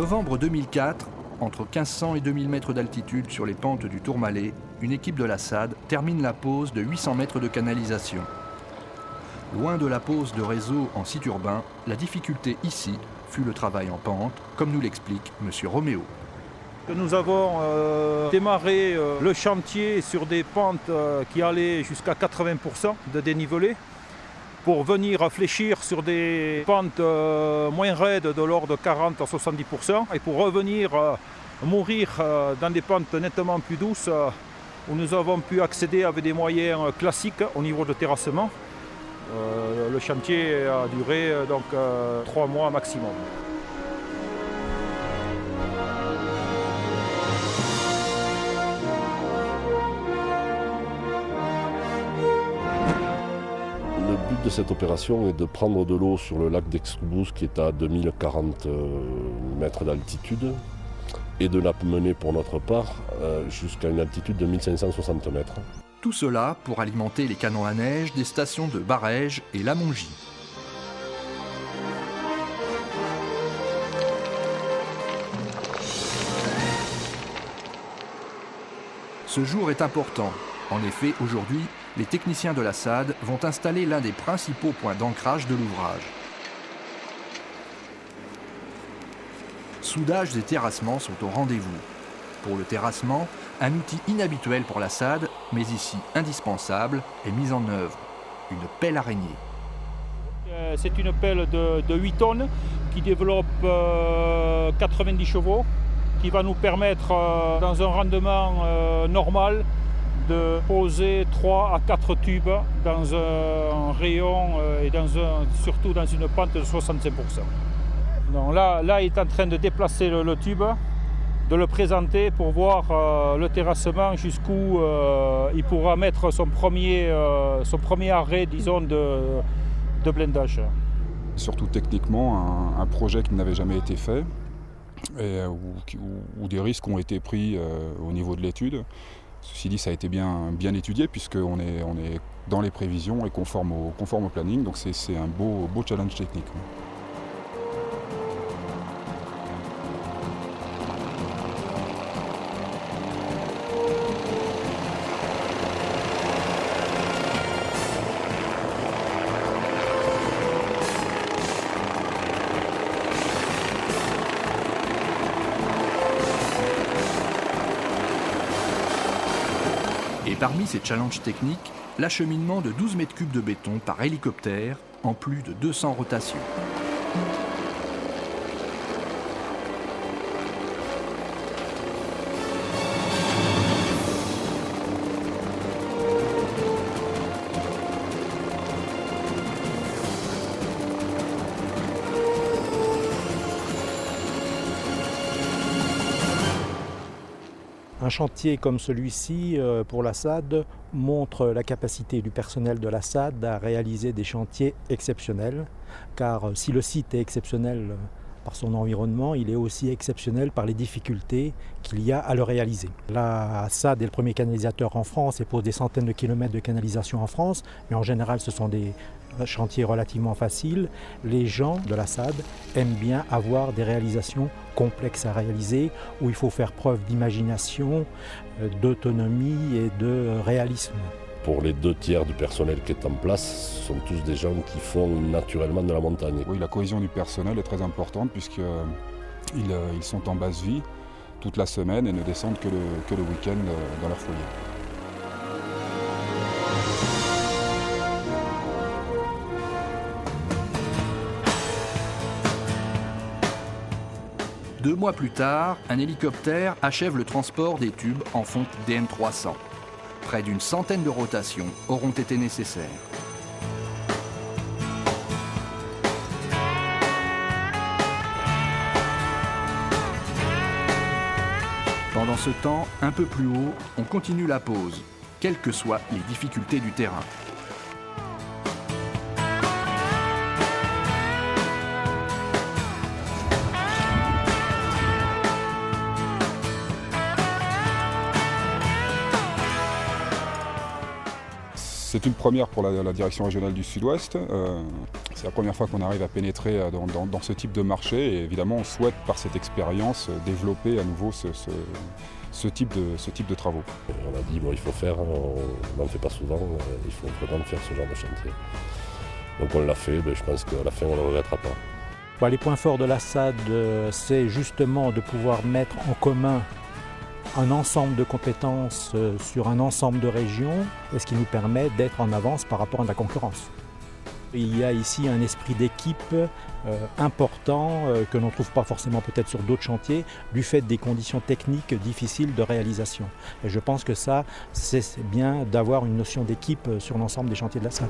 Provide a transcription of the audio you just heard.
Novembre 2004, entre 1500 et 2000 mètres d'altitude sur les pentes du Tourmalet, une équipe de la SAD termine la pose de 800 mètres de canalisation. Loin de la pose de réseau en site urbain, la difficulté ici fut le travail en pente, comme nous l'explique M. Roméo. Nous avons démarré le chantier sur des pentes qui allaient jusqu'à 80% de dénivelé pour venir fléchir sur des pentes moins raides de l'ordre de 40 à 70% et pour revenir mourir dans des pentes nettement plus douces où nous avons pu accéder avec des moyens classiques au niveau de terrassement. Le chantier a duré donc 3 mois maximum. Le but de cette opération est de prendre de l'eau sur le lac d'Extrubous qui est à 2040 mètres d'altitude et de la mener pour notre part jusqu'à une altitude de 1560 mètres. Tout cela pour alimenter les canons à neige des stations de Barèges et Lamongie. Ce jour est important. En effet, aujourd'hui, les techniciens de la SAD vont installer l'un des principaux points d'ancrage de l'ouvrage. Soudage et terrassement sont au rendez-vous. Pour le terrassement, un outil inhabituel pour la SAD, mais ici indispensable, est mis en œuvre. Une pelle araignée. C'est une pelle de 8 tonnes qui développe 90 chevaux, qui va nous permettre, dans un rendement normal, de poser 3 à 4 tubes dans un rayon et surtout dans une pente de 65%. Donc là, il est en train de déplacer le tube, de le présenter pour voir le terrassement jusqu'où il pourra mettre son premier arrêt, disons, de blindage. Surtout techniquement, un projet qui n'avait jamais été fait et où des risques ont été pris au niveau de l'étude. Ceci dit, ça a été bien étudié puisqu'on est dans les prévisions et conforme au planning, donc c'est un beau challenge technique. Et parmi ces challenges techniques, l'acheminement de 12 mètres cubes de béton par hélicoptère en plus de 200 rotations. Un chantier comme celui-ci pour la SAD montre la capacité du personnel de la SAD à réaliser des chantiers exceptionnels, car si le site est exceptionnel par son environnement, il est aussi exceptionnel par les difficultés qu'il y a à le réaliser. La SAD est le premier canalisateur en France et pose des centaines de kilomètres de canalisation en France, mais en général ce sont des chantiers relativement faciles. Les gens de la SAD aiment bien avoir des réalisations complexes à réaliser, où il faut faire preuve d'imagination, d'autonomie et de réalisme. Pour les 2/3 du personnel qui est en place, ce sont tous des gens qui font naturellement de la montagne. Oui, la cohésion du personnel est très importante puisqu'ils sont en basse vie toute la semaine et ne descendent que le week-end dans leur foyer. Deux mois plus tard, un hélicoptère achève le transport des tubes en fonte DM300. Près d'une centaine de rotations auront été nécessaires. Pendant ce temps, un peu plus haut, on continue la pose, quelles que soient les difficultés du terrain. C'est une première pour la direction régionale du Sud-Ouest. C'est la première fois qu'on arrive à pénétrer dans ce type de marché et évidemment on souhaite par cette expérience développer à nouveau ce type de travaux. On a dit bon, il faut faire, on n'en fait pas souvent, il faut vraiment faire ce genre de chantier. Donc on l'a fait, je pense qu'à la fin on ne le regrettera pas. Les points forts de la SAD, c'est justement de pouvoir mettre en commun un ensemble de compétences sur un ensemble de régions, et ce qui nous permet d'être en avance par rapport à la concurrence. Il y a ici un esprit d'équipe important que l'on ne trouve pas forcément peut-être sur d'autres chantiers du fait des conditions techniques difficiles de réalisation. Et je pense que ça, c'est bien d'avoir une notion d'équipe sur l'ensemble des chantiers de la SAD.